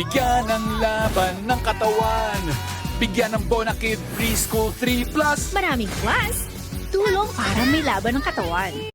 Bigyan ng laban ng katawan. Bigyan ng Bonakid Preschool 3+. Maraming plus. Tulong para may laban ng katawan.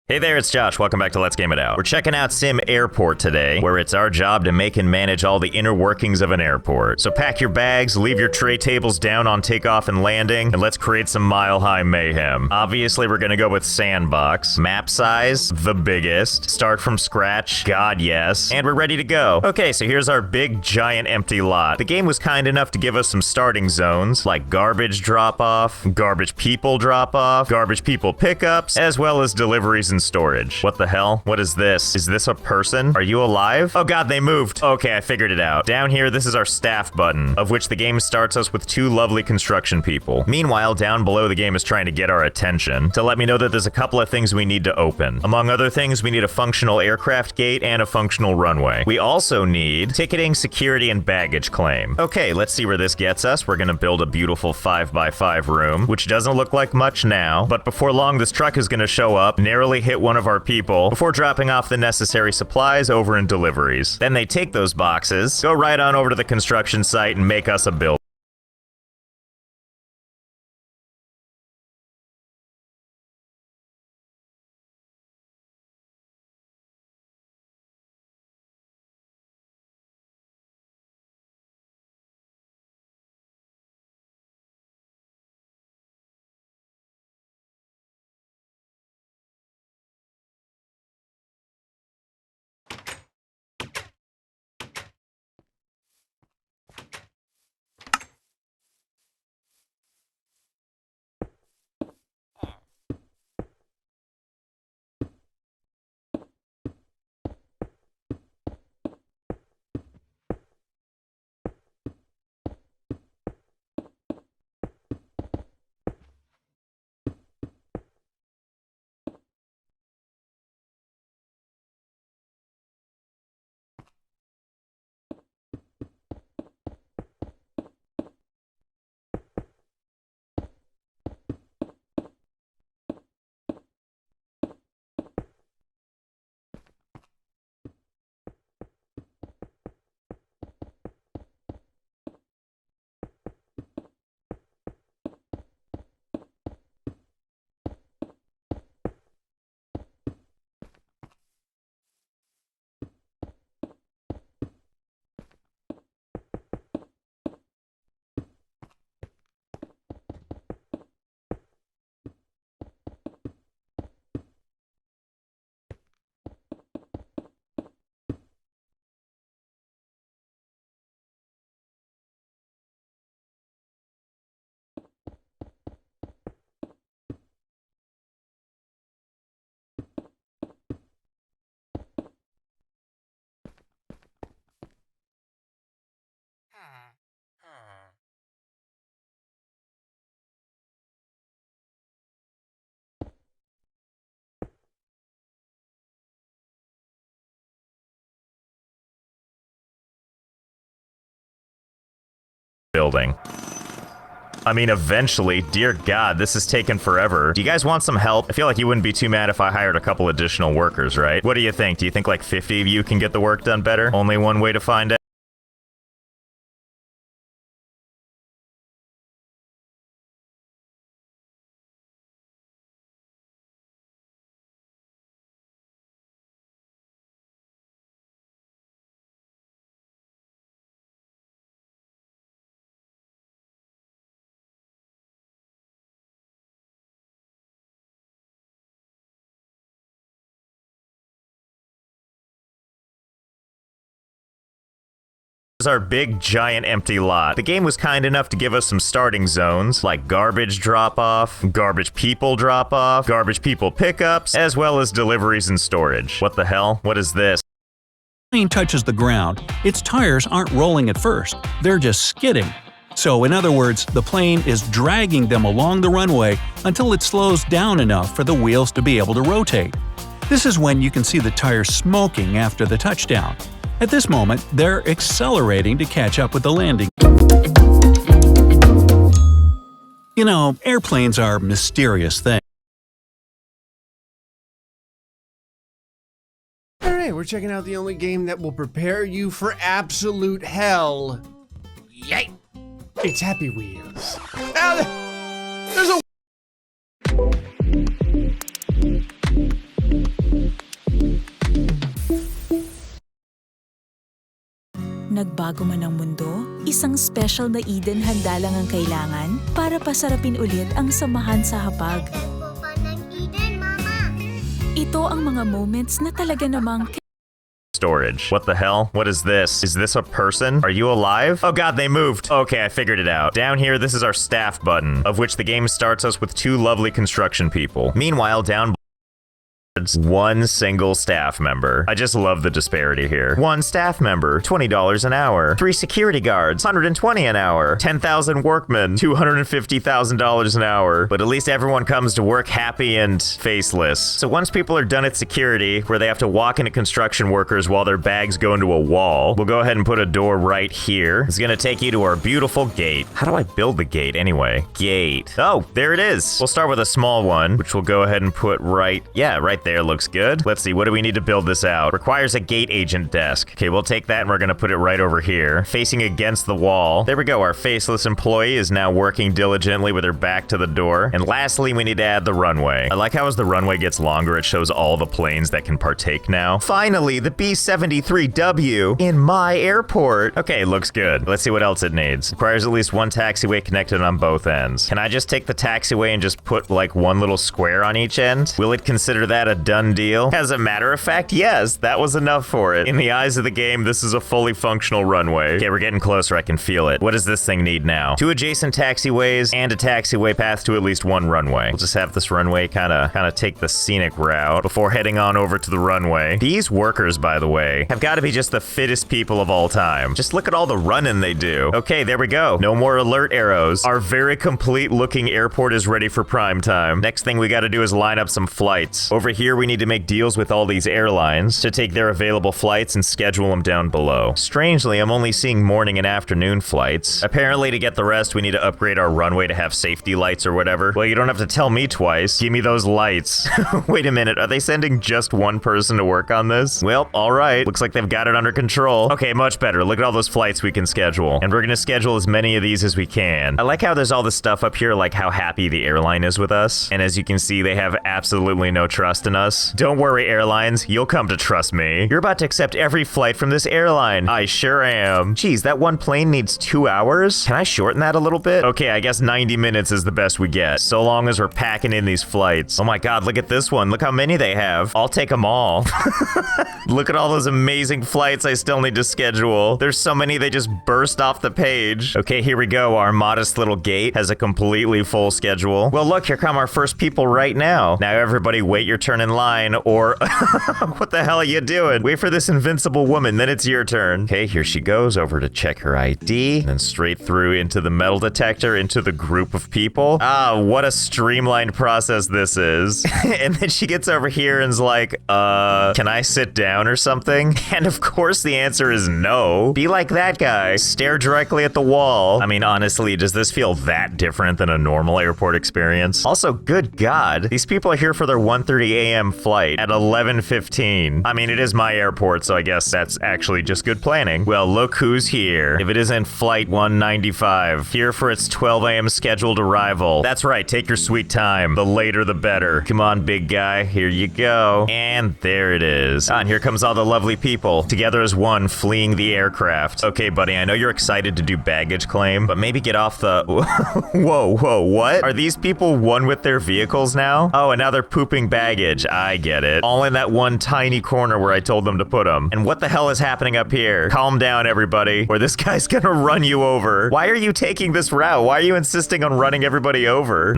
Hey there, it's Josh. Welcome back to Let's Game It Out. We're checking out Sim Airport today, where it's our job to make and manage all the inner workings of an airport. So pack your bags, leave your tray tables down on takeoff and landing, and let's create some mile-high mayhem. Obviously, we're gonna go with sandbox. Map size, the biggest. Start from scratch, God yes. And we're ready to go. Okay, so here's our big, giant, empty lot. The game was kind enough to give us some starting zones, like garbage drop-off, garbage people drop-off, garbage people pickups, as well as deliveries and storage. What the hell? What is this? Is this a person? Are you alive? Oh god, they moved. Okay, I figured it out. Down here, this is our staff button, of which the game starts us with 2 lovely construction people. Meanwhile, down below, the game is trying to get our attention to let me know that there's a couple of things we need to open. Among other things, we need a functional aircraft gate and a functional runway. We also need ticketing, security, and baggage claim. Okay, let's see where this gets us. We're gonna build a beautiful 5x5 room, which doesn't look like much now, but before long, this truck is gonna show up, narrowly hit one of our people before dropping off the necessary supplies over in deliveries. Then they take those boxes, go right on over to the construction site and make us a build. Building. I mean, eventually, dear God, this has taken forever. Do you guys want some help? I feel like you wouldn't be too mad if I hired a couple additional workers, right? What do you think? Do you think like 50 of you can get the work done better? Only one way to find out. Here's our big, giant, empty lot. The game was kind enough to give us some starting zones, like garbage drop-off, garbage people drop-off, garbage people pickups, as well as deliveries and storage. What the hell? What is this? Plane touches the ground, its tires aren't rolling at first, they're just skidding. So in other words, the plane is dragging them along the runway until it slows down enough for the wheels to be able to rotate. This is when you can see the tires smoking after the touchdown. At this moment, they're accelerating to catch up with the landing. You know, airplanes are mysterious things. Today, we're checking out the only game that will prepare you for absolute hell. Yay! It's Happy Wheels. Now, there's a... Nagbago man ang mundo, isang special na Eden handa lang ang kailangan para pasarapin ulit ang samahan sa hapag. Ito ang mga moments na talaga namang Storage. What the hell? What is this? Is this a person? Are you alive? Oh god, they moved. Okay, I figured it out. Down here, this is our staff button, of which the game starts us with 2 lovely construction people. Meanwhile, down one single staff member. I just love the disparity here. 1 staff member, $20 an hour. 3 security guards, $120 an hour. 10,000 workmen, $250,000 an hour. But at least everyone comes to work happy and faceless. So once people are done at security, where they have to walk into construction workers while their bags go into a wall, we'll go ahead and put a door right here. It's gonna take you to our beautiful gate. How do I build the gate anyway? Gate. Oh, there it is. We'll start with a small one, which we'll go ahead and put right there. Looks good. Let's see, what do we need to build this out? Requires a gate agent desk. Okay, we'll take that and we're gonna put it right over here, facing against the wall. There we go, our faceless employee is now working diligently with her back to the door. And lastly, we need to add the runway. I like how as the runway gets longer, it shows all the planes that can partake now. Finally, the B-73W in my airport. Okay, looks good. Let's see what else it needs. Requires at least 1 taxiway connected on both ends. Can I just take the taxiway and just put like 1 little square on each end? Will it consider that a done deal? As a matter of fact, yes, that was enough for it. In the eyes of the game, this is a fully functional runway. Okay, we're getting closer, I can feel it. What does this thing need now? 2 adjacent taxiways and a taxiway path to at least 1 runway. We'll just have this runway kind of take the scenic route before heading on over to the runway. These workers, by the way, have got to be just the fittest people of all time. Just look at all the running they do. Okay, there we go. No more alert arrows. Our very complete looking airport is ready for prime time. Next thing we got to do is line up some flights. Over here, we need to make deals with all these airlines to take their available flights and schedule them down below. Strangely, I'm only seeing morning and afternoon flights. Apparently, to get the rest, we need to upgrade our runway to have safety lights or whatever. Well, you don't have to tell me twice. Give me those lights. Wait a minute, are they sending just 1 person to work on this? Well, alright. Looks like they've got it under control. Okay, much better. Look at all those flights we can schedule. And we're gonna schedule as many of these as we can. I like how there's all this stuff up here, like how happy the airline is with us. And as you can see, they have absolutely no trust in us. Don't worry, airlines, you'll come to trust me. You're about to accept every flight from this airline. I sure am. Geez, that 1 plane needs 2 hours? Can I shorten that a little bit? Okay, I guess 90 minutes is the best we get, so long as we're packing in these flights. Oh my god, look at this one. Look how many they have. I'll take them all. Look at all those amazing flights I still need to schedule. There's so many they just burst off the page. Okay, here we go. Our modest little gate has a completely full schedule. Well, look, here come our first people right now. Now everybody wait your turn in line, or what the hell are you doing? Wait for this invincible woman, then it's your turn. Okay, here she goes over to check her ID, then straight through into the metal detector, into the group of people. Ah, what a streamlined process this is. And then she gets over here and's like, can I sit down or something? And of course the answer is no. Be like that guy. Stare directly at the wall. I mean, honestly, does this feel that different than a normal airport experience? Also, good God, these people are here for their 1:30 a.m. flight at 11:15. I mean, it is my airport, so I guess that's actually just good planning. Well, look who's here. If it isn't Flight 195, here for its 12 a.m. scheduled arrival. That's right, take your sweet time. The later, the better. Come on, big guy, here you go. And there it is. Ah, and here comes all the lovely people, together as one, fleeing the aircraft. Okay, buddy, I know you're excited to do baggage claim, but maybe get off the... Whoa, what? Are these people one with their vehicles now? Oh, and now they're pooping baggage. I get it. All in that one tiny corner where I told them to put them. And what the hell is happening up here? Calm down, everybody, or this guy's gonna run you over. Why are you taking this route? Why are you insisting on running everybody over?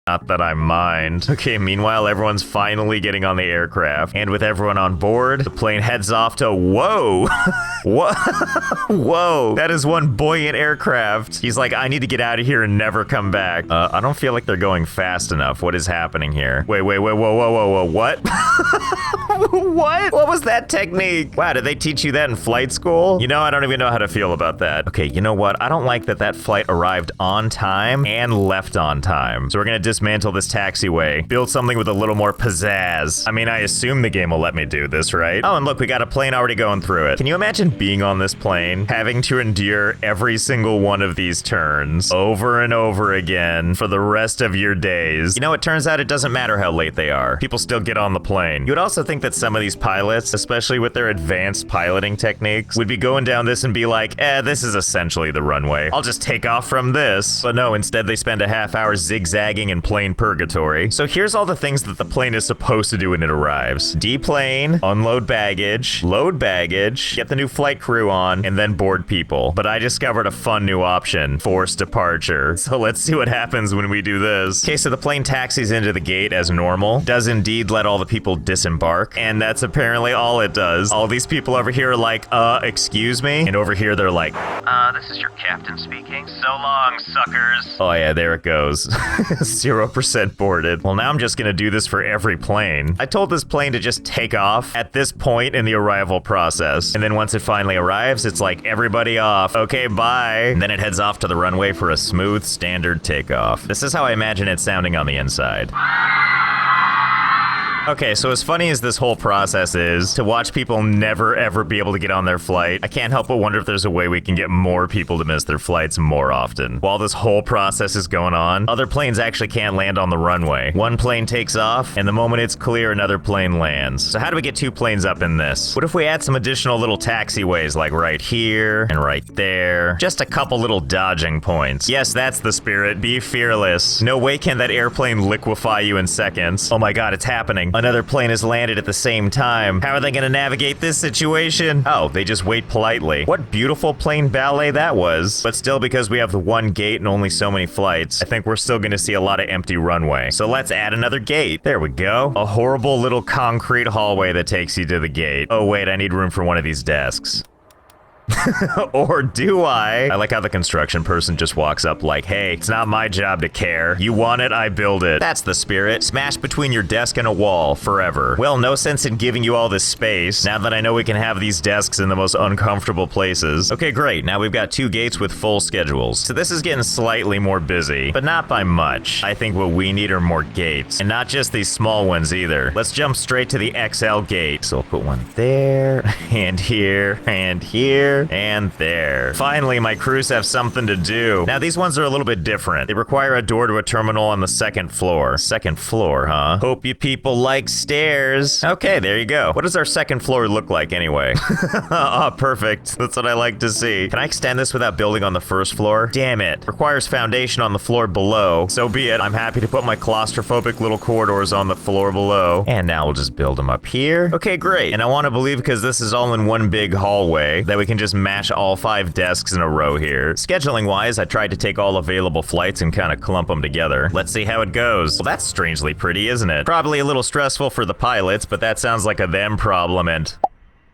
Not that I mind. Okay, meanwhile, everyone's finally getting on the aircraft. And with everyone on board, the plane heads off to... Whoa! What? Whoa! That is one buoyant aircraft. He's like, I need to get out of here and never come back. I don't feel like they're going fast enough. What is happening here? Wait, whoa, what? What was that technique? Wow, did they teach you that in flight school? You know, I don't even know how to feel about that. Okay, you know what? I don't like that flight arrived on time and left on time. So we're gonna dismantle this taxiway, build something with a little more pizzazz. I mean, I assume the game will let me do this, right? Oh, and look, we got a plane already going through it. Can you imagine being on this plane, having to endure every single one of these turns over and over again for the rest of your days? You know, it turns out it doesn't matter how late they are. People still get on the plane. You would also think that some of these pilots, especially with their advanced piloting techniques, would be going down this and be like, this is essentially the runway. I'll just take off from this. But no, instead they spend a half hour zigzagging in plane purgatory. So here's all the things that the plane is supposed to do when it arrives. Deplane, unload baggage, load baggage, get the new flight crew on, and then board people. But I discovered a fun new option, forced departure. So let's see what happens when we do this. Okay, so the plane taxis into the gate as normal, does indeed let all the people disembark, and that's apparently all it does. All these people over here are like, excuse me? And over here they're like, this is your captain speaking. So long, suckers. Oh yeah, there it goes. 0% boarded. Well, now I'm just gonna do this for every plane. I told this plane to just take off at this point in the arrival process. And then once it finally arrives, it's like, everybody off. Okay, bye. And then it heads off to the runway for a smooth, standard takeoff. This is how I imagine it sounding on the inside. Okay, so as funny as this whole process is, to watch people never ever be able to get on their flight, I can't help but wonder if there's a way we can get more people to miss their flights more often. While this whole process is going on, other planes actually can't land on the runway. One plane takes off, and the moment it's clear, another plane lands. So how do we get two planes up in this? What if we add some additional little taxiways, like right here and right there? Just a couple little dodging points. Yes, that's the spirit. Be fearless. No way can that airplane liquefy you in seconds. Oh my god, it's happening. Another plane has landed at the same time. How are they gonna navigate this situation? Oh, they just wait politely. What beautiful plane ballet that was. But still, because we have the one gate and only so many flights, I think we're still gonna see a lot of empty runway. So let's add another gate. There we go. A horrible little concrete hallway that takes you to the gate. Oh wait, I need room for one of these desks. Or do I? I like how the construction person just walks up like, hey, it's not my job to care. You want it, I build it. That's the spirit. Smash between your desk and a wall forever. Well, no sense in giving you all this space now that I know we can have these desks in the most uncomfortable places. Okay, great. Now we've got two gates with full schedules. So this is getting slightly more busy, but not by much. I think what we need are more gates, and not just these small ones either. Let's jump straight to the XL gate. So I'll put one there, and here, and here, and there. Finally, my crews have something to do. Now, these ones are a little bit different. They require a door to a terminal on the second floor. Second floor, huh? Hope you people like stairs. Okay, there you go. What does our second floor look like anyway? Oh, perfect. That's what I like to see. Can I extend this without building on the first floor? Damn it. Requires foundation on the floor below. So be it. I'm happy to put my claustrophobic little corridors on the floor below. And now we'll just build them up here. Okay, great. And I want to believe, because this is all in one big hallway, that we can just mash all 5 desks in a row here. Scheduling wise, I tried to take all available flights and kind of clump them together. Let's see how it goes. Well, that's strangely pretty, isn't it? Probably a little stressful for the pilots, but that sounds like a them problem, and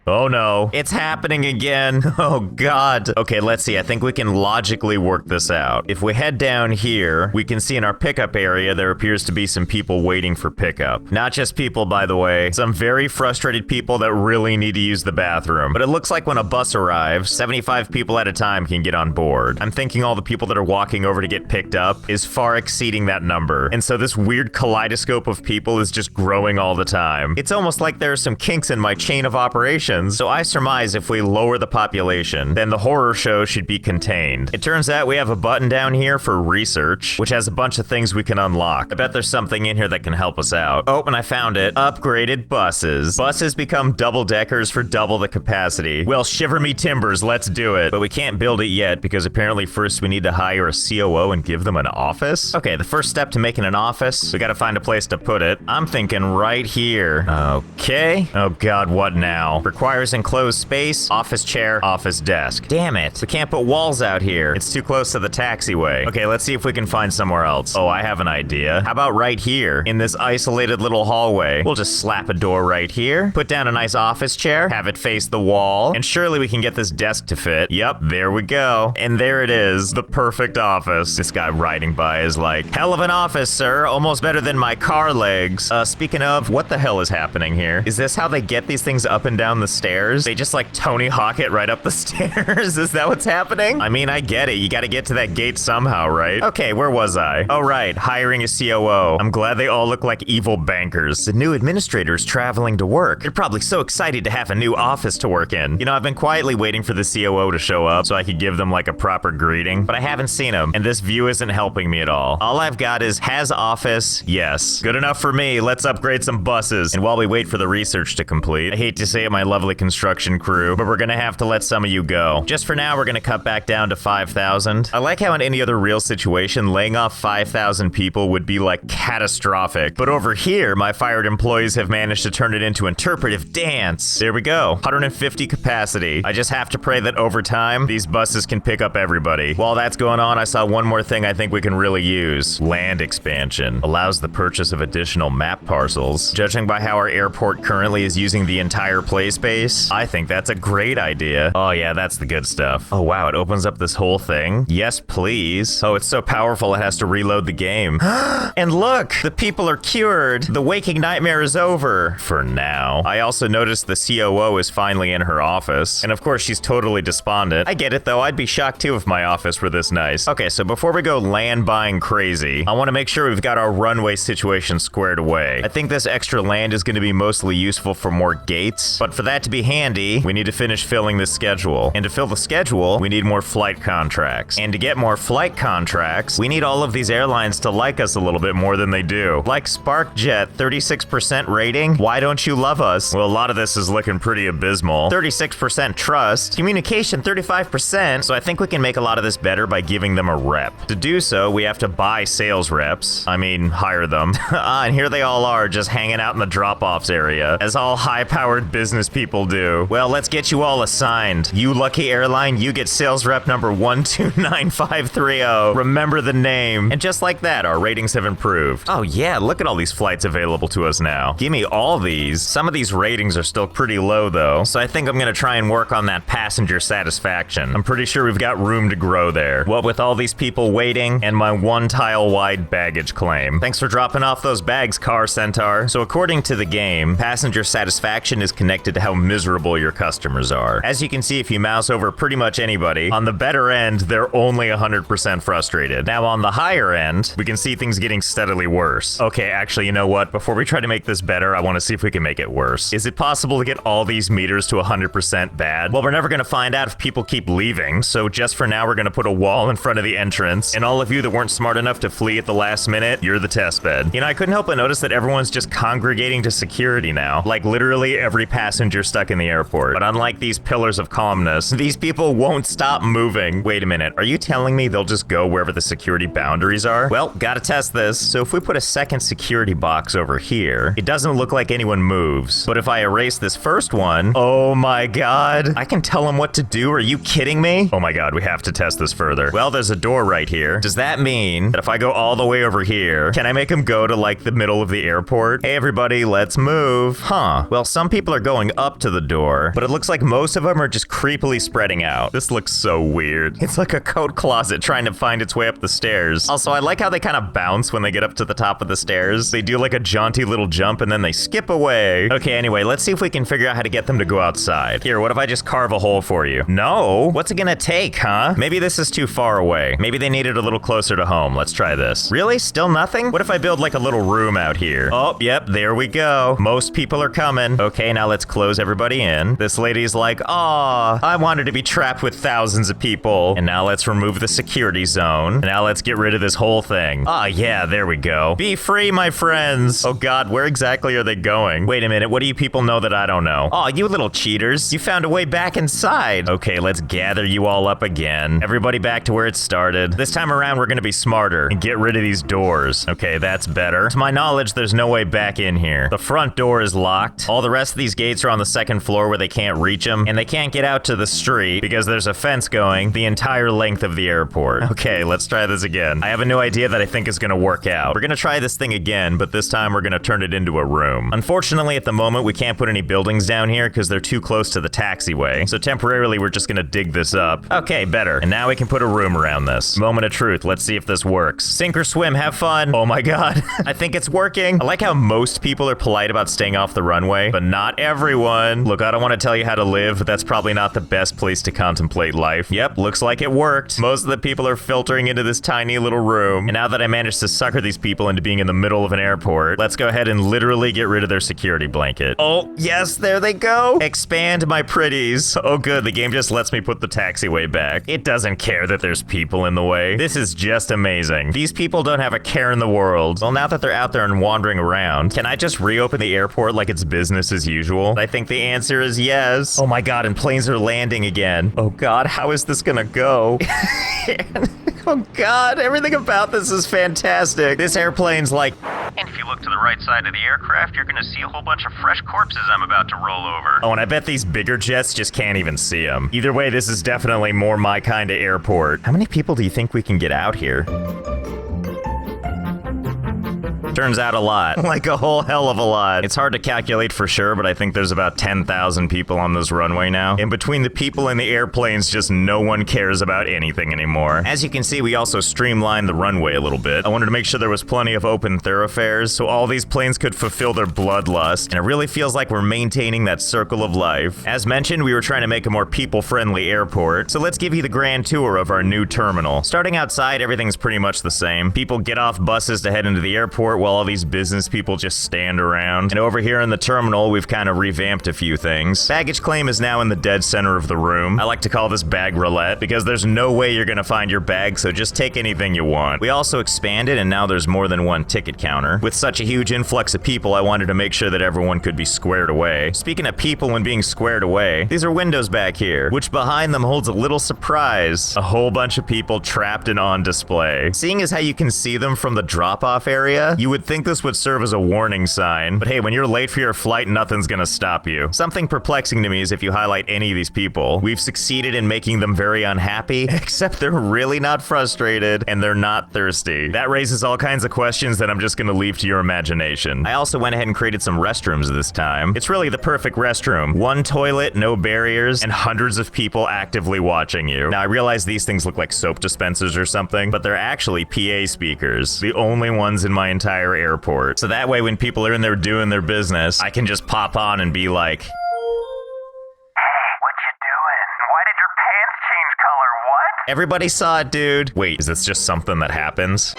oh no, it's happening again. Oh god. Okay, let's see. I think we can logically work this out. If we head down here, we can see in our pickup area there appears to be some people waiting for pickup. Not just people, by the way. Some very frustrated people that really need to use the bathroom. But it looks like when a bus arrives, 75 people at a time can get on board. I'm thinking all the people that are walking over to get picked up is far exceeding that number. And so this weird kaleidoscope of people is just growing all the time. It's almost like there are some kinks in my chain of operations. So I surmise if we lower the population, then the horror show should be contained. It turns out we have a button down here for research, which has a bunch of things we can unlock. I bet there's something in here that can help us out. Oh, and I found it. Upgraded buses. Buses become double-deckers for double the capacity. Well, shiver me timbers, let's do it. But we can't build it yet because apparently first we need to hire a COO and give them an office. Okay, the first step to making an office, we gotta find a place to put it. I'm thinking right here. Okay. Oh god, what now? Requires enclosed space, office chair, office desk. Damn it. We can't put walls out here. It's too close to the taxiway. Okay, let's see if we can find somewhere else. Oh, I have an idea. How about right here in this isolated little hallway? We'll just slap a door right here, put down a nice office chair, have it face the wall, and surely we can get this desk to fit. Yep, there we go. And there it is, the perfect office. This guy riding by is like, hell of an office, sir. Almost better than my car legs. Speaking of, what the hell is happening here? Is this how they get these things up and down the stairs? They just like Tony Hawk it right up the stairs? Is that what's happening? I mean, I get it. You gotta get to that gate somehow, right? Okay, where was I? Oh, right, hiring a COO. I'm glad they all look like evil bankers. The new administrator's traveling to work. They're probably so excited to have a new office to work in. You know, I've been quietly waiting for the COO to show up so I could give them like a proper greeting, but I haven't seen him, and this view isn't helping me at all. All I've got is has office, yes. Good enough for me. Let's upgrade some buses. And while we wait for the research to complete, I hate to say it, my lovely construction crew, but we're gonna have to let some of you go. Just for now, we're gonna cut back down to 5,000. I like how in any other real situation, laying off 5,000 people would be like catastrophic. But over here, my fired employees have managed to turn it into interpretive dance. There we go. 150 capacity. I just have to pray that over time, these buses can pick up everybody. While that's going on, I saw one more thing I think we can really use. Land expansion. Allows the purchase of additional map parcels. Judging by how our airport currently is using the entire play space, I think that's a great idea. Oh yeah, that's the good stuff. Oh wow, it opens up this whole thing. Yes, please. Oh, it's so powerful it has to reload the game. And look, the people are cured. The waking nightmare is over. For now. I also noticed the COO is finally in her office. And of course, she's totally despondent. I get it though, I'd be shocked too if my office were this nice. Okay, so before we go land buying crazy, I want to make sure we've got our runway situation squared away. I think this extra land is going to be mostly useful for more gates, but for that to be handy, we need to finish filling this schedule. And to fill the schedule, we need more flight contracts. And to get more flight contracts, we need all of these airlines to like us a little bit more than they do. Like SparkJet, 36% rating. Why don't you love us? Well, a lot of this is looking pretty abysmal. 36% trust. Communication, 35%. So I think we can make a lot of this better by giving them a rep. To do so, we have to buy sales reps. I mean, hire them. And here they all are, just hanging out in the drop-offs area, as all high-powered business people do. Well, let's get you all assigned. You lucky airline, you get sales rep number 129530. Remember the name. And just like that, our ratings have improved. Oh yeah, look at all these flights available to us now. Give me all these. Some of these ratings are still pretty low though, so I think I'm gonna try and work on that passenger satisfaction. I'm pretty sure we've got room to grow there. What with all these people waiting and my 1 tile wide baggage claim. Thanks for dropping off those bags, Car Centaur. So according to the game, passenger satisfaction is connected to how miserable your customers are. As you can see, if you mouse over pretty much anybody, on the better end, they're only 100% frustrated. Now on the higher end, we can see things getting steadily worse. Okay, actually, you know what? Before we try to make this better, I want to see if we can make it worse. Is it possible to get all these meters to 100% bad? Well, we're never going to find out if people keep leaving, so just for now, we're going to put a wall in front of the entrance, and all of you that weren't smart enough to flee at the last minute, you're the test bed. You know, I couldn't help but notice that everyone's just congregating to security now, like literally every passenger stuck in the airport. But unlike these pillars of calmness, these people won't stop moving. Wait a minute, are you telling me they'll just go wherever the security boundaries are? Well, gotta test this. So if we put a second security box over here, it doesn't look like anyone moves. But if I erase this first one, oh my god, I can tell them what to do. Are you kidding me? Oh my god, we have to test this further. Well, there's a door right here. Does that mean that if I go all the way over here, can I make them go to like the middle of the airport? Hey everybody, let's move. Huh. Well, some people are going up to the door, but it looks like most of them are just creepily spreading out. This looks so weird. It's like a coat closet trying to find its way up the stairs. Also, I like how they kind of bounce when they get up to the top of the stairs. They do like a jaunty little jump and then they skip away. Okay, anyway, let's see if we can figure out how to get them to go outside. Here, what if I just carve a hole for you? No? What's it gonna take, huh? Maybe this is too far away. Maybe they need it a little closer to home. Let's try this. Really? Still nothing? What if I build like a little room out here? Oh, yep, there we go. Most people are coming. Okay, now let's close everybody in. This lady's like, aw, I wanted to be trapped with thousands of people. And now let's remove the security zone. And now let's get rid of this whole thing. Ah, yeah, there we go. Be free, my friends. Oh god, where exactly are they going? Wait a minute, what do you people know that I don't know? Aw, you little cheaters. You found a way back inside. Okay, let's gather you all up again. Everybody back to where it started. This time around, we're gonna be smarter and get rid of these doors. Okay, that's better. To my knowledge, there's no way back in here. The front door is locked. All the rest of these gates are on the second floor where they can't reach them, and they can't get out to the street because there's a fence going the entire length of the airport. Okay, let's try this again. I have a new idea that I think is gonna work out. We're gonna try this thing again, but this time we're gonna turn it into a room. Unfortunately, at the moment, we can't put any buildings down here because they're too close to the taxiway, so temporarily we're just gonna dig this up. Okay, better. And now we can put a room around this. Moment of truth, let's see if this works. Sink or swim, have fun. Oh my god, I think it's working. I like how most people are polite about staying off the runway, but not everyone. Look, I don't want to tell you how to live, but that's probably not the best place to contemplate life. Yep, looks like it worked. Most of the people are filtering into this tiny little room, and now that I managed to sucker these people into being in the middle of an airport, let's go ahead and literally get rid of their security blanket. Oh, yes, there they go. Expand my pretties. Oh good, the game just lets me put the taxiway back. It doesn't care that there's people in the way. This is just amazing. These people don't have a care in the world. Well, now that they're out there and wandering around, can I just reopen the airport like it's business as usual? I think the answer is yes. Oh my god, and planes are landing again. Oh god, how is this gonna go? Oh god, everything about this is fantastic. This airplane's like... And if you look to the right side of the aircraft, you're gonna see a whole bunch of fresh corpses I'm about to roll over. Oh, and I bet these bigger jets just can't even see them. Either way, this is definitely more my kind of airport. How many people do you think we can get out here? Turns out a lot. Like a whole hell of a lot. It's hard to calculate for sure, but I think there's about 10,000 people on this runway now. And between the people and the airplanes, just no one cares about anything anymore. As you can see, we also streamlined the runway a little bit. I wanted to make sure there was plenty of open thoroughfares, so all these planes could fulfill their bloodlust. And it really feels like we're maintaining that circle of life. As mentioned, we were trying to make a more people-friendly airport, so let's give you the grand tour of our new terminal. Starting outside, everything's pretty much the same. People get off buses to head into the airport while all these business people just stand around. And over here in the terminal, we've kind of revamped a few things. Baggage claim is now in the dead center of the room. I like to call this bag roulette because there's no way you're gonna find your bag, so just take anything you want. We also expanded, and now there's more than one ticket counter. With such a huge influx of people, I wanted to make sure that everyone could be squared away. Speaking of people and being squared away, these are windows back here, which behind them holds a little surprise. A whole bunch of people trapped and on display. Seeing as how you can see them from the drop-off area, you would think this would serve as a warning sign, but hey, when you're late for your flight, nothing's gonna stop you. Something perplexing to me is if you highlight any of these people, we've succeeded in making them very unhappy, except they're really not frustrated and they're not thirsty. That raises all kinds of questions that I'm just gonna leave to your imagination. I also went ahead and created some restrooms this time. It's really the perfect restroom. One toilet, no barriers, and hundreds of people actively watching you. Now I realize these things look like soap dispensers or something, but they're actually PA speakers. The only ones in my entire airport. So that way when people are in there doing their business, I can just pop on and be like, "Hey, what you doing? Why did your pants change color? What?" Everybody saw it, dude. Wait, is this just something that happens?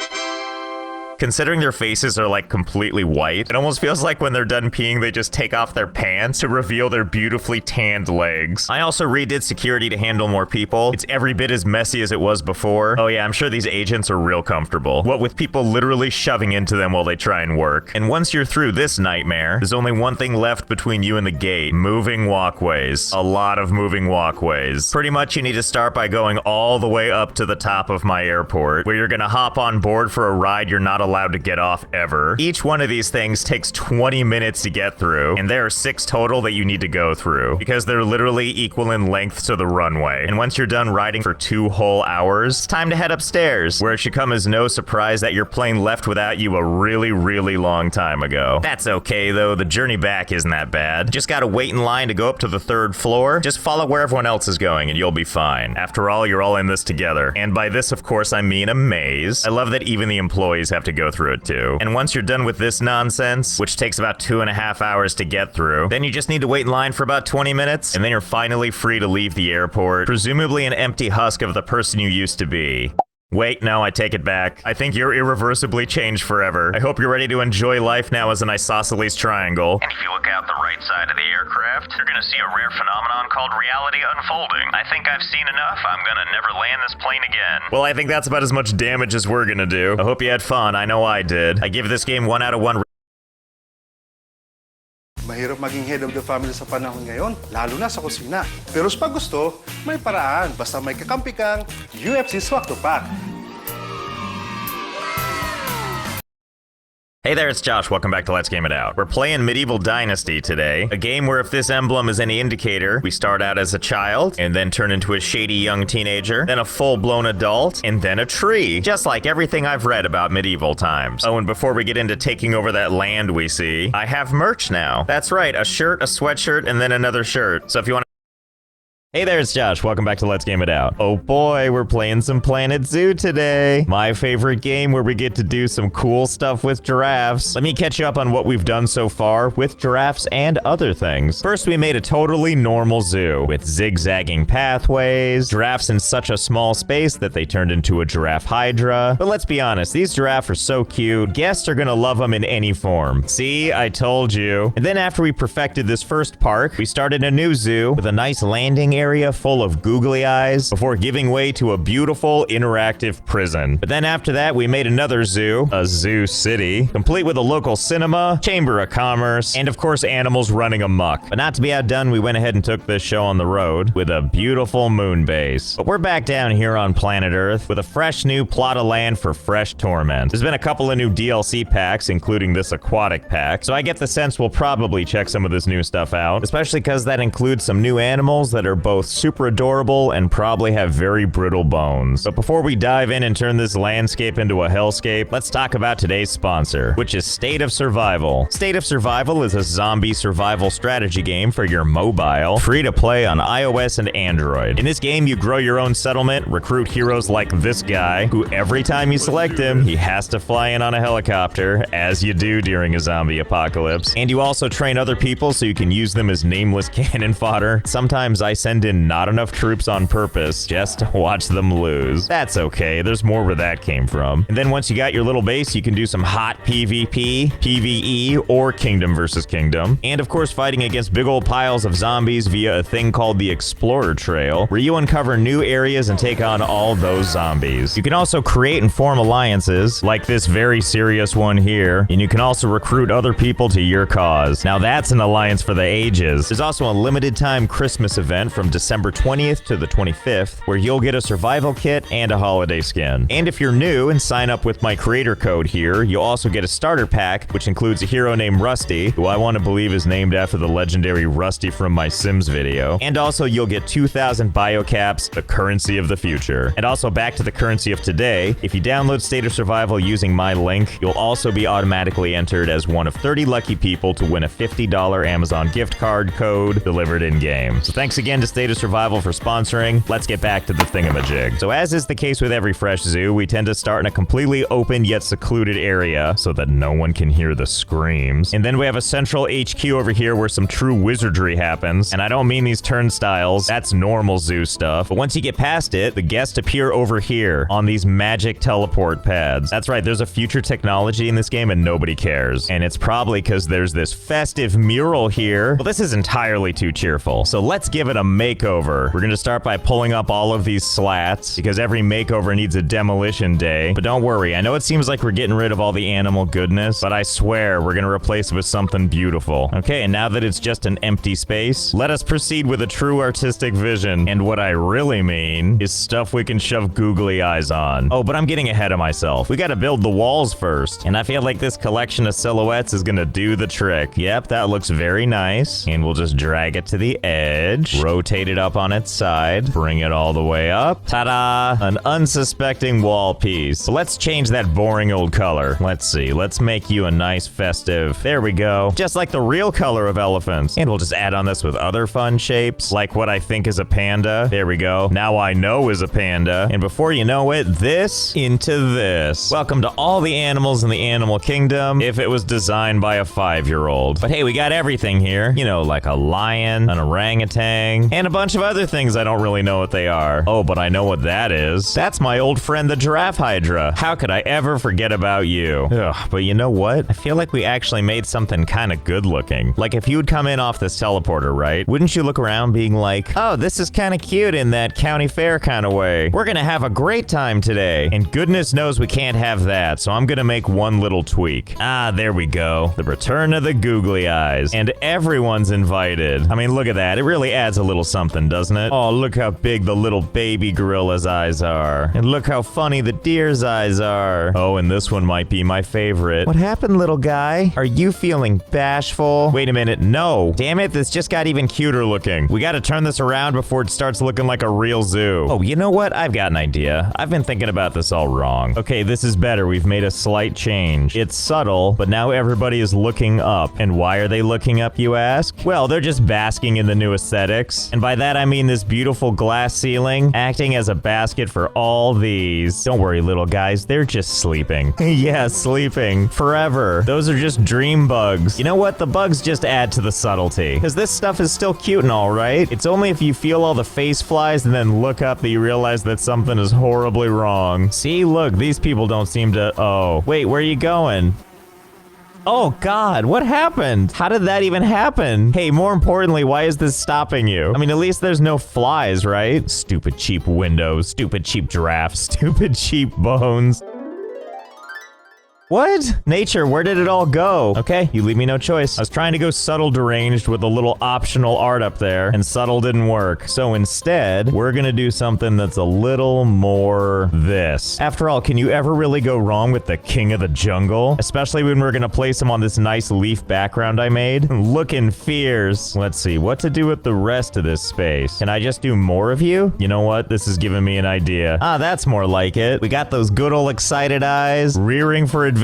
Considering their faces are like completely white, it almost feels like when they're done peeing, they just take off their pants to reveal their beautifully tanned legs. I also redid security to handle more people. It's every bit as messy as it was before. Oh yeah, I'm sure these agents are real comfortable. What with people literally shoving into them while they try and work. And once you're through this nightmare, there's only one thing left between you and the gate. Moving walkways. A lot of moving walkways. Pretty much you need to start by going all the way up to the top of my airport, where you're gonna hop on board for a ride you're not allowed to get off ever. Each one of these things takes 20 minutes to get through, and there are 6 total that you need to go through, because they're literally equal in length to the runway. And once you're done riding for 2 whole hours, it's time to head upstairs, where it should come as no surprise that your plane left without you a really, really long time ago. That's okay though, the journey back isn't that bad. Just gotta wait in line to go up to the 3rd floor. Just follow where everyone else is going and you'll be fine. After all, you're all in this together. And by this, of course, I mean a maze. I love that even the employees have to go through it too. And once you're done with this nonsense, which takes about 2.5 hours to get through, then you just need to wait in line for about 20 minutes, and then you're finally free to leave the airport, presumably an empty husk of the person you used to be. Wait, no, I take it back. I think you're irreversibly changed forever. I hope you're ready to enjoy life now as an isosceles triangle. And if you look out the right side of the aircraft, you're gonna see a rare phenomenon called reality unfolding. I think I've seen enough. I'm gonna never land this plane again. Well, I think that's about as much damage as we're gonna do. I hope you had fun. I know I did. I give this game 1 out of 1. Mahirap maging head of the family sa panahon ngayon, lalo na sa kusina. Pero sa pag gusto, may paraan. Basta may kakampi kang UFC Swak to Pack. Hey there, it's Josh. Welcome back to Let's Game It Out. We're playing Medieval Dynasty today, a game where if this emblem is any indicator, we start out as a child, and then turn into a shady young teenager, then a full-blown adult, and then a tree, just like everything I've read about medieval times. Oh, and before we get into taking over that land we see, I have merch now. That's right, a shirt, a sweatshirt, and then another shirt. So if you want Hey there, it's Josh. Welcome back to Let's Game It Out. Oh boy, we're playing some Planet Zoo today. My favorite game where we get to do some cool stuff with giraffes. Let me catch you up on what we've done so far with giraffes and other things. First, we made a totally normal zoo with zigzagging pathways, giraffes in such a small space that they turned into a giraffe hydra. But let's be honest, these giraffes are so cute, guests are gonna love them in any form. See, I told you. And then after we perfected this first park, we started a new zoo with a nice landing area full of googly eyes before giving way to a beautiful interactive prison. But then after that, we made another zoo, a zoo city, complete with a local cinema, chamber of commerce, and of course animals running amok. But not to be outdone, we went ahead and took this show on the road with a beautiful moon base. But we're back down here on planet Earth with a fresh new plot of land for fresh torment. There's been a couple of new DLC packs, including this aquatic pack, so I get the sense we'll probably check some of this new stuff out, especially because that includes some new animals that are both super adorable and probably have very brittle bones. But before we dive in and turn this landscape into a hellscape, let's talk about today's sponsor, which is State of Survival. State of Survival is a zombie survival strategy game for your mobile, free to play on iOS and Android. In this game, you grow your own settlement, recruit heroes like this guy, who every time you select him, he has to fly in on a helicopter, as you do during a zombie apocalypse. And you also train other people so you can use them as nameless cannon fodder. Sometimes I send in not enough troops on purpose just to watch them lose. That's okay, there's more where that came from. And then once you got your little base, you can do some hot PvP, PvE, or kingdom versus kingdom. And of course, fighting against big old piles of zombies via a thing called the Explorer Trail, where you uncover new areas and take on all those zombies. You can also create and form alliances, like this very serious one here, and you can also recruit other people to your cause. Now that's an alliance for the ages. There's also a limited time Christmas event from December 20th to the 25th, where you'll get a survival kit and a holiday skin. And if you're new and sign up with my creator code here, you'll also get a starter pack, which includes a hero named Rusty, who I want to believe is named after the legendary Rusty from my Sims video. And also you'll get 2,000 biocaps, the currency of the future. And also back to the currency of today, if you download State of Survival using my link, you'll also be automatically entered as one of 30 lucky people to win a $50 Amazon gift card code delivered in-game. So thanks again to State of Survival for sponsoring. Let's get back to the thingamajig. So as is the case with every fresh zoo, we tend to start in a completely open yet secluded area so that no one can hear the screams. And then we have a central HQ over here where some true wizardry happens. And I don't mean these turnstiles, that's normal zoo stuff. But once you get past it, the guests appear over here on these magic teleport pads. That's right, there's a future technology in this game and nobody cares. And it's probably because there's this festive mural here. Well, this is entirely too cheerful. So let's give it a makeover. We're gonna start by pulling up all of these slats because every makeover needs a demolition day. But don't worry, I know it seems like we're getting rid of all the animal goodness, but I swear we're gonna replace it with something beautiful. Okay, and now that it's just an empty space, let us proceed with a true artistic vision. And what I really mean is stuff we can shove googly eyes on. Oh, but I'm getting ahead of myself. We gotta build the walls first. And I feel like this collection of silhouettes is gonna do the trick. Yep, that looks very nice. And we'll just drag it to the edge, rotate it up on its side, bring it all the way up. Ta-da! An unsuspecting wall piece. So let's change that boring old color. Let's see, let's make you a nice festive. There we go. Just like the real color of elephants. And we'll just add on this with other fun shapes, like what I think is a panda. There we go. Now I know is a panda. And before you know it, this into this. Welcome to all the animals in the animal kingdom if it was designed by a 5-year-old. But hey, we got everything here. You know, like a lion, an orangutan, and a bunch of other things I don't really know what they are. Oh, but I know what that is. That's my old friend, the giraffe hydra. How could I ever forget about you? Ugh, but you know what? I feel like we actually made something kind of good looking. Like if you would come in off this teleporter, right? Wouldn't you look around being like, oh, this is kind of cute in that county fair kind of way. We're gonna have a great time today. And goodness knows we can't have that, so I'm gonna make one little tweak. Ah, there we go. The return of the googly eyes. And everyone's invited. I mean, look at that. It really adds a little something, doesn't it? Oh, look how big the little baby gorilla's eyes are. And look how funny the deer's eyes are. Oh, and this one might be my favorite. What happened, little guy? Are you feeling bashful? Wait a minute, no. Damn it, this just got even cuter looking. We gotta turn this around before it starts looking like a real zoo. Oh, you know what? I've got an idea. I've been thinking about this all wrong. Okay, this is better. We've made a slight change. It's subtle, but now everybody is looking up. And why are they looking up, you ask? Well, they're just basking in the new aesthetics. And by that, I mean this beautiful glass ceiling acting as a basket for all these. Don't worry, little guys. They're just sleeping. Yeah, sleeping. Forever. Those are just dream bugs. You know what? The bugs just add to the subtlety. Because this stuff is still cute and all, right? It's only if you feel all the face flies and then look up that you realize that something is horribly wrong. See, look, these people don't seem to... Oh, wait, where are you going? Oh God, what happened? How did that even happen? Hey, more importantly, why is this stopping you? I mean, at least there's no flies, right? Stupid cheap windows, stupid cheap giraffes, stupid cheap bones. What? Nature, where did it all go? Okay, you leave me no choice. I was trying to go subtle deranged with a little optional art up there, and subtle didn't work. So instead, we're gonna do something that's a little more this. After all, can you ever really go wrong with the king of the jungle? Especially when we're gonna place him on this nice leaf background I made. Looking fierce. Let's see, what to do with the rest of this space? Can I just do more of you? You know what? This is giving me an idea. Ah, that's more like it. We got those good old excited eyes, rearing for adventure.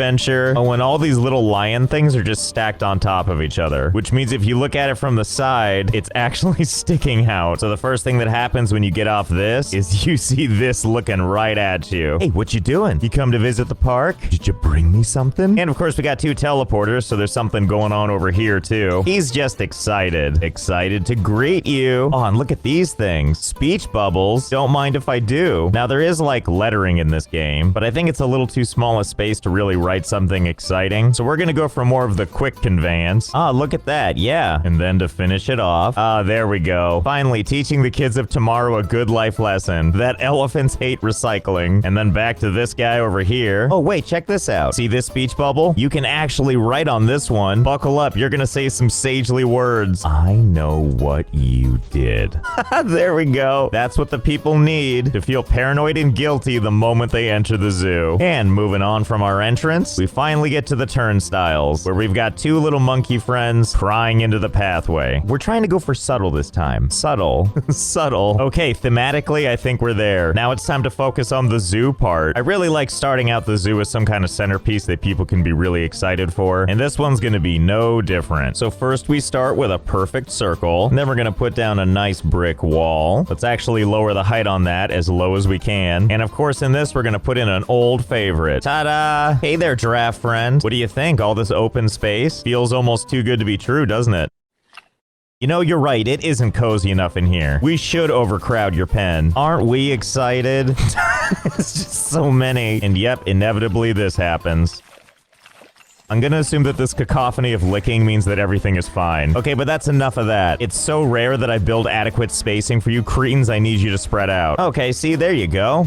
Oh, and all these little lion things are just stacked on top of each other, which means if you look at it from the side, it's actually sticking out. So the first thing that happens when you get off this is you see this looking right at you. Hey, what you doing? You come to visit the park? Did you bring me something? And of course, we got 2 teleporters, so there's something going on over here too. He's just excited. Excited to greet you. Oh, and look at these things. Speech bubbles. Don't mind if I do. Now, there is like lettering in this game, but I think it's a little too small a space to really write something exciting. So we're gonna go for more of the quick conveyance. Ah, look at that, yeah. And then to finish it off, there we go. Finally, teaching the kids of tomorrow a good life lesson, that elephants hate recycling. And then back to this guy over here. Oh wait, check this out. See this speech bubble? You can actually write on this one. Buckle up, you're gonna say some sagely words. I know what you did. There we go. That's what the people need to feel paranoid and guilty the moment they enter the zoo. And moving on from our entrance, we finally get to the turnstiles, where we've got 2 little monkey friends prying into the pathway. We're trying to go for subtle this time. Subtle. Subtle. Okay, thematically, I think we're there. Now it's time to focus on the zoo part. I really like starting out the zoo as some kind of centerpiece that people can be really excited for, and this one's gonna be no different. So first we start with a perfect circle, and then we're gonna put down a nice brick wall. Let's actually lower the height on that as low as we can. And of course in this, we're gonna put in an old favorite. Ta-da! Hey there, giraffe friend. What do you think? All this open space? Feels almost too good to be true, doesn't it? You know, you're right. It isn't cozy enough in here. We should overcrowd your pen. Aren't we excited? It's just so many. And yep, inevitably this happens. I'm gonna assume that this cacophony of licking means that everything is fine. Okay, but that's enough of that. It's so rare that I build adequate spacing for you cretins, I need you to spread out. Okay, see, there you go.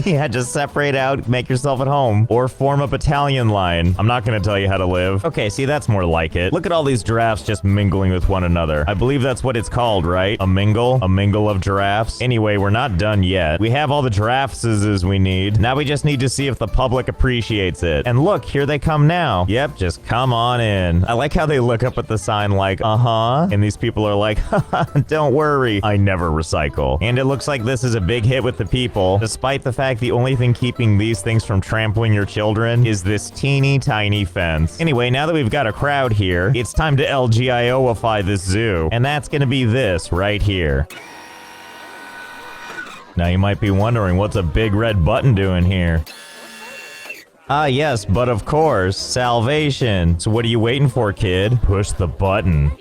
Yeah, just separate out, make yourself at home. Or form a battalion line. I'm not gonna tell you how to live. Okay, see, that's more like it. Look at all these giraffes just mingling with one another. I believe that's what it's called, right? A mingle? A mingle of giraffes? Anyway, we're not done yet. We have all the giraffes we need. Now we just need to see if the public appreciates it. And look, here they come now. Yep, just come on in. I like how they look up at the sign like, uh-huh. And these people are like, haha, don't worry, I never recycle. And it looks like this is a big hit with the people, despite the fact the only thing keeping these things from trampling your children is this teeny tiny fence. Anyway, now that we've got a crowd here, it's time to LGIO-ify this zoo. And that's gonna be this right here. Now you might be wondering, what's a big red button doing here? Ah, yes, but of course, salvation. So what are you waiting for, kid? Push the button.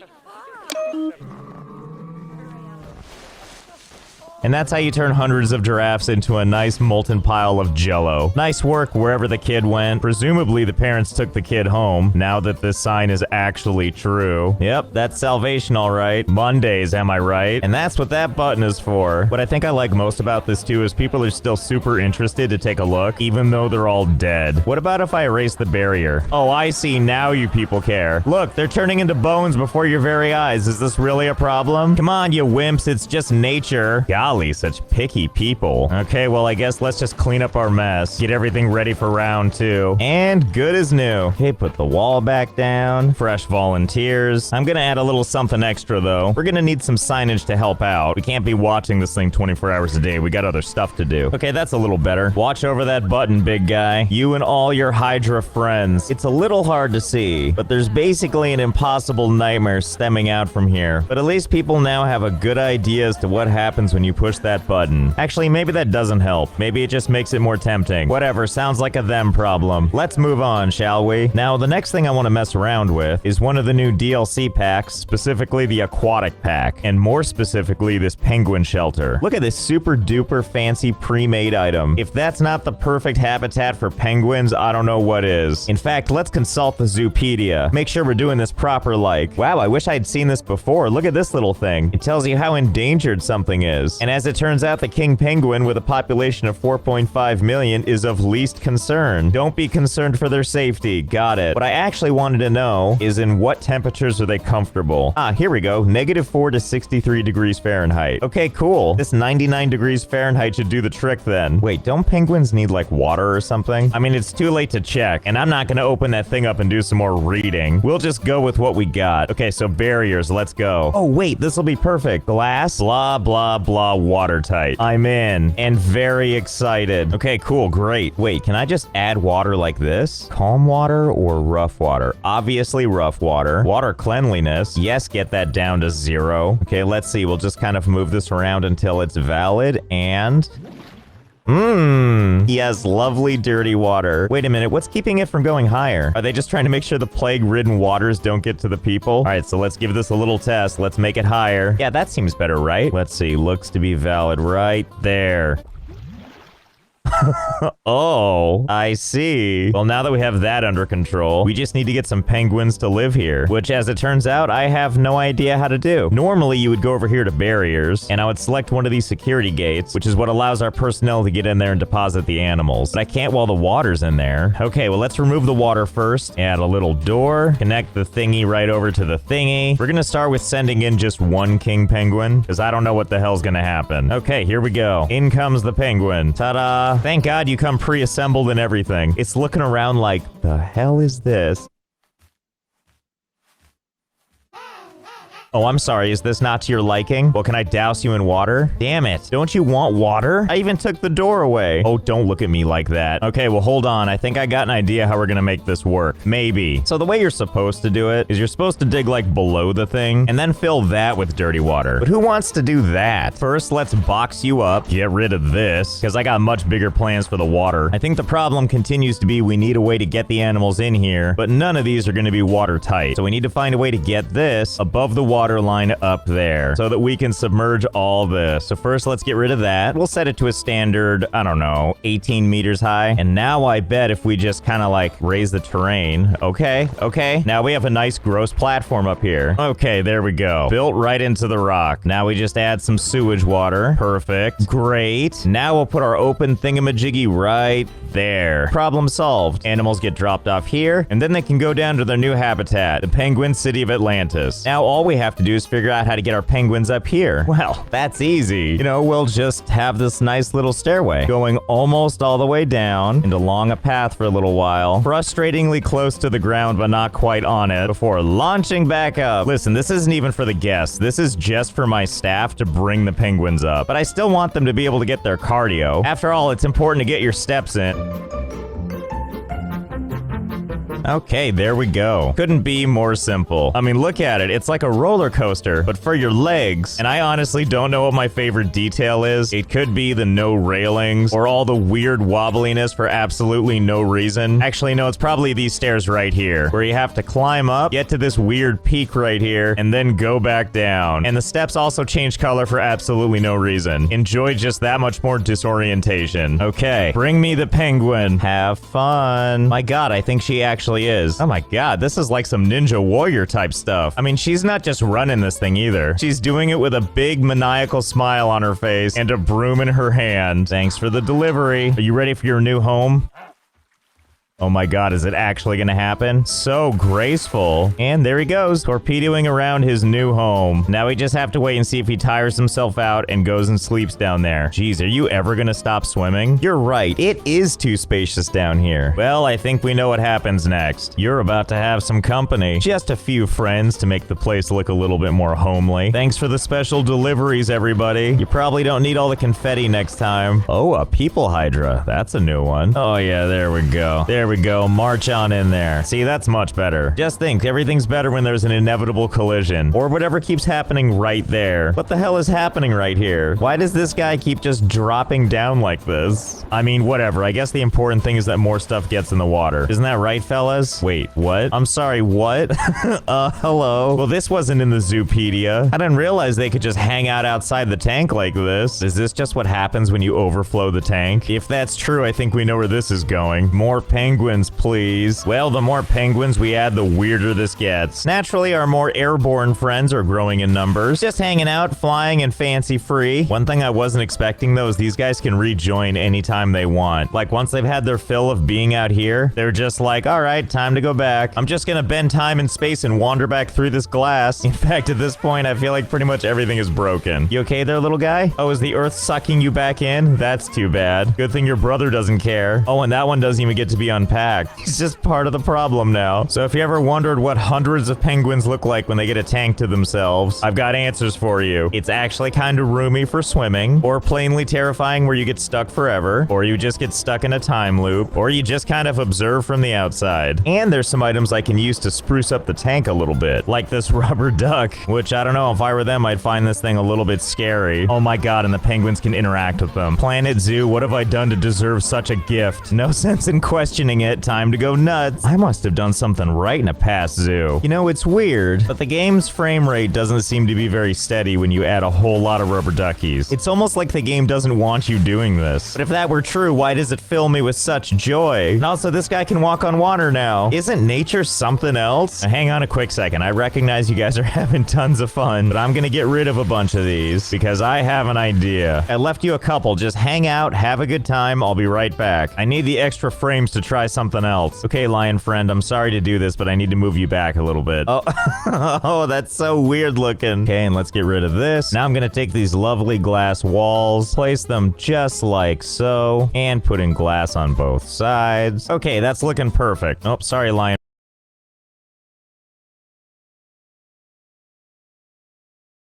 And that's how you turn hundreds of giraffes into a nice molten pile of jello. Nice work wherever the kid went. Presumably the parents took the kid home, now that this sign is actually true. Yep, that's salvation all right. Mondays, am I right? And that's what that button is for. What I think I like most about this too is people are still super interested to take a look, even though they're all dead. What about if I erase the barrier? Oh, I see, now you people care. Look, they're turning into bones before your very eyes. Is this really a problem? Come on, you wimps, it's just nature. Golly, such picky people. Okay, well, I guess let's just clean up our mess. Get everything ready for round 2. And good as new. Okay, put the wall back down. Fresh volunteers. I'm gonna add a little something extra, though. We're gonna need some signage to help out. We can't be watching this thing 24 hours a day. We got other stuff to do. Okay, that's a little better. Watch over that button, big guy. You and all your Hydra friends. It's a little hard to see, but there's basically an impossible nightmare stemming out from here. But at least people now have a good idea as to what happens when you push that button. Actually, maybe that doesn't help. Maybe it just makes it more tempting. Whatever, sounds like a them problem. Let's move on, shall we? Now, the next thing I want to mess around with is one of the new DLC packs, specifically the aquatic pack, and more specifically this penguin shelter. Look at this super duper fancy pre-made item. If that's not the perfect habitat for penguins, I don't know what is. In fact, let's consult the Zoopedia. Make sure we're doing this proper like. Wow, I wish I'd seen this before. Look at this little thing. It tells you how endangered something is. And as it turns out, the king penguin with a population of 4.5 million is of least concern. Don't be concerned for their safety. Got it. What I actually wanted to know is in what temperatures are they comfortable? Ah, here we go. -4 to 63 degrees Fahrenheit. Okay, cool. This 99 degrees Fahrenheit should do the trick then. Wait, don't penguins need like water or something? I mean, it's too late to check, and I'm not gonna open that thing up and do some more reading. We'll just go with what we got. Okay, so barriers, let's go. Oh wait, this will be perfect. Glass, blah, blah, blah, watertight. I'm in, and very excited. Okay, cool, great. Wait, can I just add water like this? Calm water or rough water? Obviously rough water. Water cleanliness. Yes, get that down to 0. Okay, let's see. We'll just kind of move this around until it's valid, and... Yes, lovely dirty water. Wait a minute, what's keeping it from going higher? Are they just trying to make sure the plague-ridden waters don't get to the people? All right, so let's give this a little test. Let's make it higher. Yeah, that seems better, right? Let's see, looks to be valid right there. Oh, I see. Well, now that we have that under control, we just need to get some penguins to live here, which, as it turns out, I have no idea how to do. Normally, you would go over here to barriers, and I would select one of these security gates, which is what allows our personnel to get in there and deposit the animals. But I can't while the water's in there. Okay, well, let's remove the water first. Add a little door. Connect the thingy right over to the thingy. We're gonna start with sending in just one king penguin, because I don't know what the hell's gonna happen. Okay, here we go. In comes the penguin. Ta-da! Thank God you come pre-assembled and everything. It's looking around like, the hell is this? Oh, I'm sorry, is this not to your liking? Well, can I douse you in water? Damn it, don't you want water? I even took the door away. Oh, don't look at me like that. Okay, well, hold on. I think I got an idea how we're gonna make this work. Maybe. So the way you're supposed to do it is you're supposed to dig like below the thing and then fill that with dirty water. But who wants to do that? First, let's box you up, get rid of this, because I got much bigger plans for the water. I think the problem continues to be we need a way to get the animals in here, but none of these are gonna be watertight. So we need to find a way to get this above the water line up there so that we can submerge all this. So first, let's get rid of that. We'll set it to a standard, I don't know, 18 meters high. And now I bet if we just kind of like raise the terrain. Okay. Now we have a nice gross platform up here. Okay, there we go. Built right into the rock. Now we just add some sewage water. Perfect. Great. Now we'll put our open thingamajiggy right there. Problem solved. Animals get dropped off here, and then they can go down to their new habitat, the Penguin City of Atlantis. Now all we have to do is figure out how to get our penguins up here. Well, that's easy. You know, we'll just have this nice little stairway going almost all the way down and along a path for a little while, frustratingly close to the ground but not quite on it, before launching back up. Listen, this isn't even for the guests. This is just for my staff to bring the penguins up, but I still want them to be able to get their cardio. After all, it's important to get your steps in. Okay, there we go. Couldn't be more simple. I mean, look at it. It's like a roller coaster, but for your legs. And I honestly don't know what my favorite detail is. It could be the no railings or all the weird wobbliness for absolutely no reason. Actually, no, it's probably these stairs right here where you have to climb up, get to this weird peak right here, and then go back down. And the steps also change color for absolutely no reason. Enjoy just that much more disorientation. Okay, bring me the penguin. Have fun. My god, I think she actually is. Oh my god, this is like some Ninja Warrior type stuff. I mean, she's not just running this thing either. She's doing it with a big maniacal smile on her face and a broom in her hand. Thanks for the delivery. Are you ready for your new home? Oh my god, is it actually gonna happen? So graceful. And there he goes, torpedoing around his new home. Now we just have to wait and see if he tires himself out and goes and sleeps down there. Jeez, are you ever gonna stop swimming? You're right, it is too spacious down here. Well, I think we know what happens next. You're about to have some company. Just a few friends to make the place look a little bit more homely. Thanks for the special deliveries, everybody. You probably don't need all the confetti next time. Oh, a people hydra. That's a new one. Oh yeah, there we go. There we go. March on in there. See, that's much better. Just think, everything's better when there's an inevitable collision, or whatever keeps happening right there. What the hell is happening right here? Why does this guy keep just dropping down like this? I mean, whatever. I guess the important thing is that more stuff gets in the water. Isn't that right, fellas? Wait, what? I'm sorry, what? Hello? Well, this wasn't in the Zoopedia. I didn't realize they could just hang out outside the tank like this. Is this just what happens when you overflow the tank? If that's true, I think we know where this is going. More penguins, please. Well, the more penguins we add, the weirder this gets. Naturally, our more airborne friends are growing in numbers. Just hanging out, flying, and fancy-free. One thing I wasn't expecting, though, is these guys can rejoin anytime they want. Like, once they've had their fill of being out here, they're just like, all right, time to go back. I'm just gonna bend time and space and wander back through this glass. In fact, at this point, I feel like pretty much everything is broken. You okay there, little guy? Oh, is the earth sucking you back in? That's too bad. Good thing your brother doesn't care. Oh, and that one doesn't even get to be unpacked. He's just part of the problem now. So if you ever wondered what hundreds of penguins look like when they get a tank to themselves, I've got answers for you. It's actually kind of roomy for swimming, or plainly terrifying where you get stuck forever, or you just get stuck in a time loop, or you just kind of observe from the outside. And there's some items I can use to spruce up the tank a little bit, like this rubber duck, which I don't know, if I were them, I'd find this thing a little bit scary. Oh my god, and the penguins can interact with them. Planet Zoo, what have I done to deserve such a gift? No sense in questioning it. Time to go nuts. I must have done something right in a past zoo. You know, it's weird, but the game's frame rate doesn't seem to be very steady when you add a whole lot of rubber duckies. It's almost like the game doesn't want you doing this. But if that were true, why does it fill me with such joy? And also, this guy can walk on water now. Isn't nature something else? Now, hang on a quick second. I recognize you guys are having tons of fun, but I'm gonna get rid of a bunch of these because I have an idea. I left you a couple. Just hang out, have a good time. I'll be right back. I need the extra frames to try something else. Okay, lion friend, I'm sorry to do this, but I need to move you back a little bit. Oh, oh, that's so weird looking. Okay, and let's get rid of this. Now I'm gonna take these lovely glass walls, place them just like so, and put in glass on both sides. Okay, that's looking perfect. Oh, sorry, lion